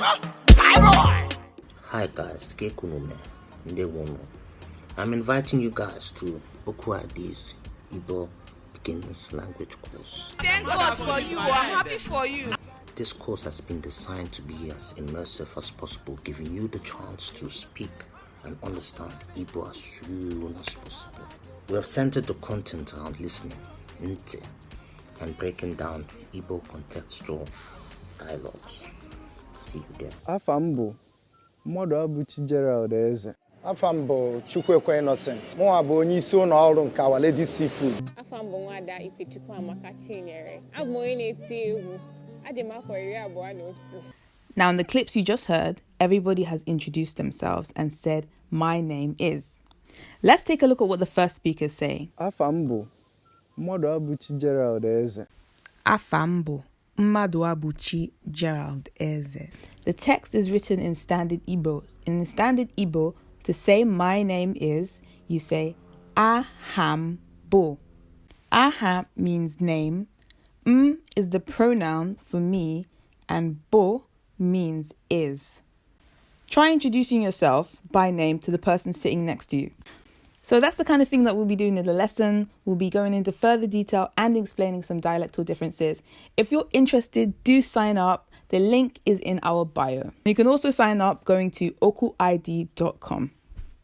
Hi guys, Kekunume, Ndewono. I'm inviting you guys to Okwu ID's Igbo beginners language course. Thank God for you. I'm happy for you. This course has been designed to be as immersive as possible, giving you the chance to speak and understand Igbo as soon as possible. We have centered the content around listening, nte, and breaking down Igbo contextual dialogues. See you there. Afambo, mmadụ abụchi Gerald Eze. Afambo Chukwekwe Innocent. Mụ abụ onye isi ụlọ ọrụ nke Our Lady Seafood. Afambo nwada Ifechukwu Amaka Chinyere. Abụ onye na-eti egwu. Adị m afọ 21. Now, in the clips you just heard, everybody has introduced themselves and said, "My name is." Let's take a look at what the first speaker is saying. Afambo, mmadụ abụchi Gerald Eze. Afambo, mmadụ abụchi Gerald Eze. The text is written in Standard Igbo. In Standard Igbo, to say "my name is," you say Ahambo. Aha means name. Is the pronoun for me, and bo means is. Try introducing yourself by name to the person sitting next to you. So that's the kind of thing that we'll be doing in the lesson. We'll be going into further detail and explaining some dialectal differences. If you're interested, do sign up. The link is in our bio. You can also sign up going to okuid.com.